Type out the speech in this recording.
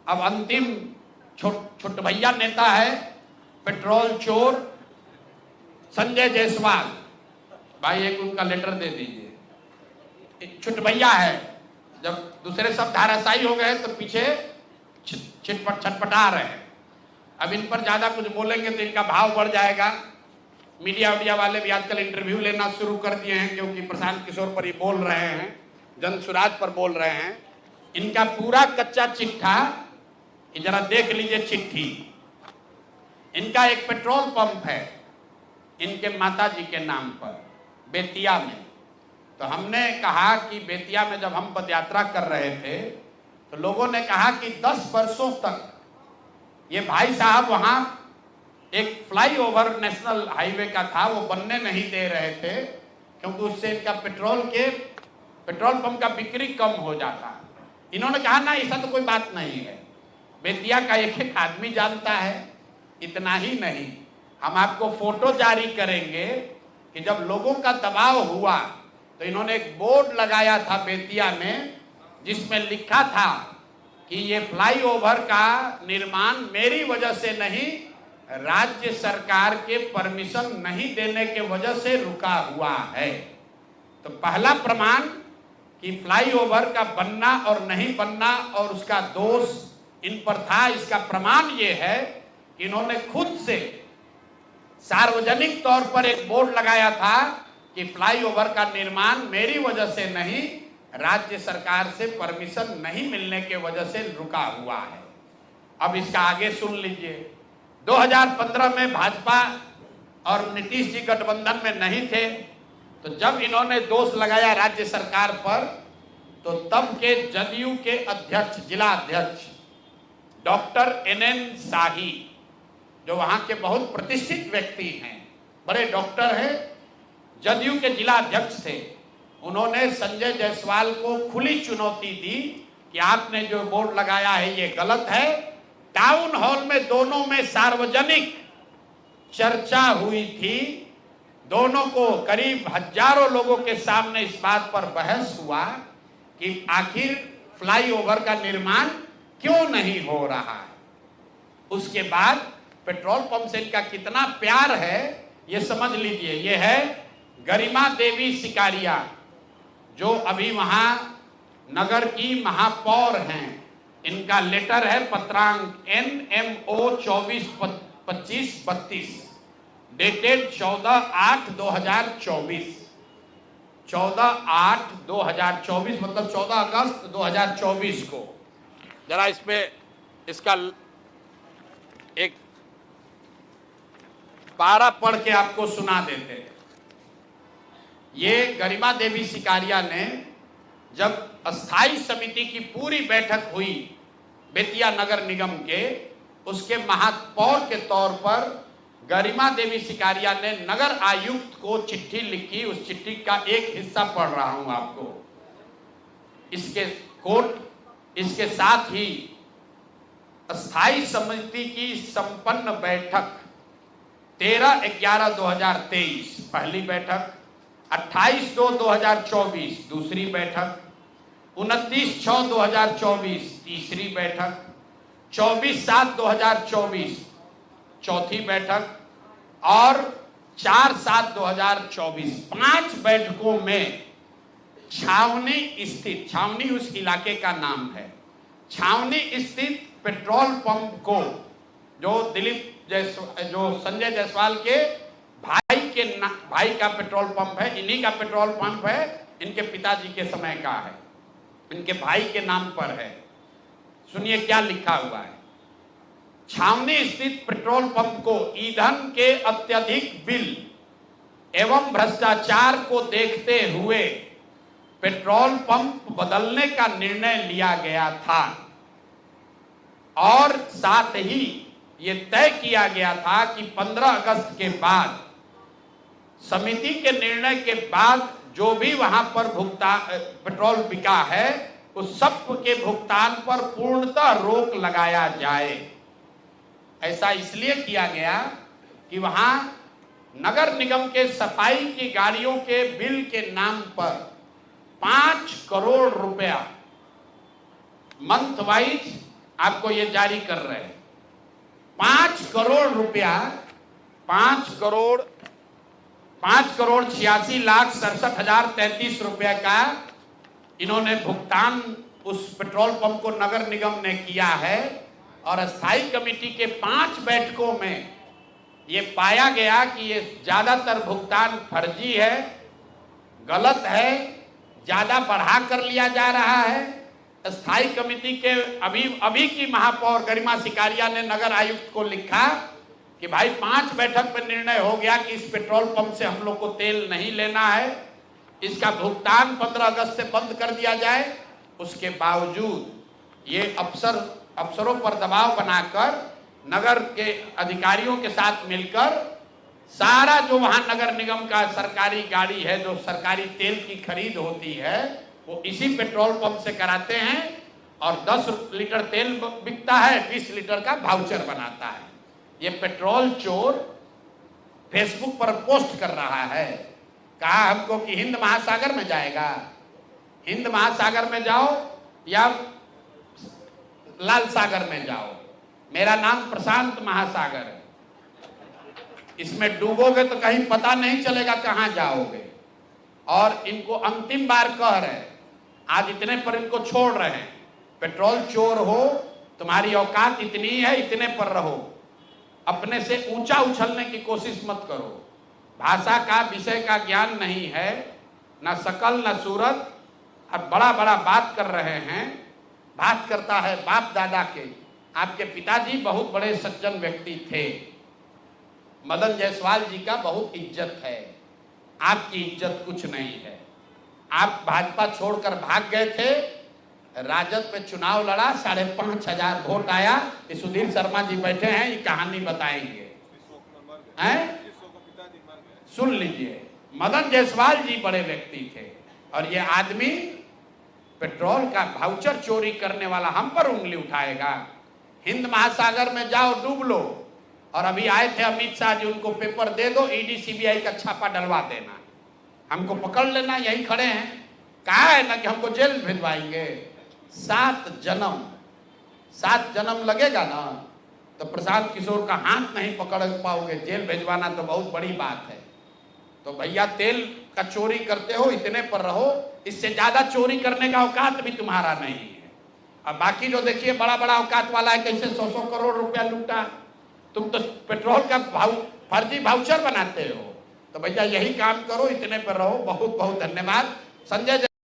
अब अंतिम छोट भैया नेता है पेट्रोल चोर संजय जायसवाल। भाई एक उनका लेटर दे दीजिए। छोट भैया है, जब दूसरे सब धाराशायी हो गए तो पीछे छटपटा रहे हैं। अब इन पर ज्यादा कुछ बोलेंगे तो इनका भाव बढ़ जाएगा। मीडिया वाले भी आजकल इंटरव्यू लेना शुरू कर दिए हैं, क्योंकि प्रशांत किशोर पर ही बोल रहे हैं, जनसुराज पर बोल रहे हैं। इनका पूरा कच्चा चिट्ठा जरा देख लीजिए। चिट्ठी इनका एक पेट्रोल पंप है इनके माताजी के नाम पर बेतिया में। तो हमने कहा कि बेतिया में जब हम पदयात्रा कर रहे थे तो लोगों ने कहा कि 10 वर्षों तक ये भाई साहब वहां एक फ्लाईओवर नेशनल हाईवे का था, वो बनने नहीं दे रहे थे, क्योंकि उससे इनका पेट्रोल पंप का बिक्री कम हो जाता। इन्होंने कहा ना, ऐसा तो कोई बात नहीं है, बेतिया का एक एक आदमी जानता है। इतना ही नहीं, हम आपको फोटो जारी करेंगे कि जब लोगों का दबाव हुआ तो इन्होंने एक बोर्ड लगाया था बेतिया में, जिसमें लिखा था कि ये फ्लाईओवर का निर्माण मेरी वजह से नहीं, राज्य सरकार के परमिशन नहीं देने के वजह से रुका हुआ है। तो पहला प्रमाण कि फ्लाईओवर का बनना और नहीं बनना और उसका दोष इन पर था, इसका प्रमाण ये है कि इन्होंने खुद से सार्वजनिक तौर पर एक बोर्ड लगाया था कि फ्लाईओवर का निर्माण मेरी वजह से नहीं, राज्य सरकार से परमिशन नहीं मिलने के वजह से रुका हुआ है। अब इसका आगे सुन लीजिए। 2015 में भाजपा और नीतीश जी गठबंधन में नहीं थे, तो जब इन्होंने दोष लगाया राज्य सरकार पर, तो तब के जदयू के अध्यक्ष, जिला अध्यक्ष डॉक्टर NN शाही, जो वहां के बहुत प्रतिष्ठित व्यक्ति हैं, बड़े डॉक्टर हैं, जदयू के जिला अध्यक्ष थे, उन्होंने संजय जायसवाल को खुली चुनौती दी कि आपने जो बोर्ड लगाया है ये गलत है। टाउन हॉल में दोनों में सार्वजनिक चर्चा हुई थी, दोनों को करीब हजारों लोगों के सामने इस बात पर बहस हुआ कि आखिर फ्लाईओवर का निर्माण क्यों नहीं हो रहा है। उसके बाद पेट्रोल पंप से इनका कितना प्यार है ये समझ लीजिए। ये है गरिमा देवी सिकारिया, जो अभी वहां नगर की महापौर हैं। इनका लेटर है पत्रांक NMO 242532 डेटेड 14/8/2024। 14/8/2024 मतलब 14 अगस्त 2024 को। जरा इसमें इसका एक पारा पढ़ के आपको सुना देते हैं। ये गरिमा देवी सिकारिया ने जब अस्थाई समिति की पूरी बैठक हुई बेतिया नगर निगम के, उसके महापौर के तौर पर गरिमा देवी सिकारिया ने नगर आयुक्त को चिट्ठी लिखी। उस चिट्ठी का एक हिस्सा पढ़ रहा हूं आपको, इसके कोट। इसके साथ ही अस्थाई समिति की संपन्न बैठक 13/11/2023 पहली बैठक, 28/2/2024 दूसरी बैठक, 29/6/2024 तीसरी बैठक, 24/7/2024 चौथी बैठक और 4/7/2024 5 बैठकों में छावनी स्थित, छावनी उस इलाके का नाम है, छावनी स्थित पेट्रोल पंप को, जो संजय जायसवाल के भाई का पेट्रोल पंप है, इन्हीं का पेट्रोल पंप है, इनके पिताजी के समय का है, इनके भाई के नाम पर है। सुनिए क्या लिखा हुआ है। छावनी स्थित पेट्रोल पंप को ईंधन के अत्यधिक बिल एवं भ्रष्टाचार को देखते हुए पेट्रोल पंप बदलने का निर्णय लिया गया था और साथ ही ये तय किया गया था कि 15 अगस्त के बाद समिति के निर्णय के बाद जो भी वहां पर पेट्रोल बिका है उस सब के भुगतान पर पूर्णतः रोक लगाया जाए। ऐसा इसलिए किया गया कि वहां नगर निगम के सफाई की गाड़ियों के बिल के नाम पर 5 करोड़ रुपया मंथ वाइज आपको ये जारी कर रहे हैं। 5 करोड़ रुपया, 5,86,67,33 रुपए का इन्होंने भुगतान उस पेट्रोल पंप को नगर निगम ने किया है। और स्थायी कमेटी के 5 बैठकों में ये पाया गया कि ये ज्यादातर भुगतान फर्जी है, गलत है, ज्यादा बढ़ा कर लिया जा रहा है। स्थायी कमेटी के अभी की महापौर गरिमा सिकारिया ने नगर आयुक्त को लिखा कि भाई 5 बैठक में निर्णय हो गया कि इस पेट्रोल पंप से हम लोग को तेल नहीं लेना है, इसका भुगतान 15 अगस्त से बंद कर दिया जाए। उसके बावजूद ये अफसरों पर दबाव बनाकर नगर के अधिकारियों के साथ मिलकर सारा जो वहां नगर निगम का सरकारी गाड़ी है, जो सरकारी तेल की खरीद होती है, वो इसी पेट्रोल पंप से कराते हैं और 10 लीटर तेल बिकता है, 20 लीटर का वाउचर बनाता है। ये पेट्रोल चोर फेसबुक पर पोस्ट कर रहा है। कहा हमको कि हिंद महासागर में जाएगा, हिंद महासागर में जाओ या लाल सागर में जाओ, मेरा नाम प्रशांत महासागर है, इसमें डूबोगे तो कहीं पता नहीं चलेगा कहां जाओगे। और इनको अंतिम बार कह रहे हैं, आज इतने पर इनको छोड़ रहे हैं। पेट्रोल चोर हो, तुम्हारी औकात इतनी है, इतने पर रहो, अपने से ऊंचा उछलने की कोशिश मत करो। भाषा का विषय का ज्ञान नहीं है, ना शकल ना सूरत, अब बड़ा बड़ा बात कर रहे हैं। बात करता है बाप दादा के। आपके पिताजी बहुत बड़े सज्जन व्यक्ति थे, मदन जायसवाल जी का बहुत इज्जत है, आपकी इज्जत कुछ नहीं है। आप भाजपा छोड़कर भाग गए थे, राजद पे चुनाव लड़ा, 5,500 वोट आया। सुधीर शर्मा जी बैठे हैं, ये कहानी बताएंगे, हैं? सुन लीजिए, मदन जायसवाल जी बड़े व्यक्ति थे और ये आदमी पेट्रोल का वाउचर चोरी करने वाला हम पर उंगली उठाएगा। हिंद महासागर में जाओ, डूब लो। और अभी आए थे अमित शाह जी, उनको पेपर दे दो, ईडी सीबीआई का छापा डलवा देना, हमको पकड़ लेना, यही खड़े हैं। कहा है ना कि हमको जेल भिजवाएंगे। 7 जन्म लगेगा ना तो प्रशांत किशोर का हाथ नहीं पकड़ पाओगे, जेल भिजवाना तो बहुत बड़ी बात है। तो भैया तेल का चोरी करते हो, इतने पर रहो, इससे ज्यादा चोरी करने का औकात भी तुम्हारा नहीं है। अब बाकी जो देखिए बड़ा बड़ा औकात वाला है, कैसे 100 करोड़ रुपया लूटा। तुम तो पेट्रोल का फर्जी वाउचर बनाते हो। तो भैया यही काम करो, इतने पर रहो। बहुत बहुत धन्यवाद। संजय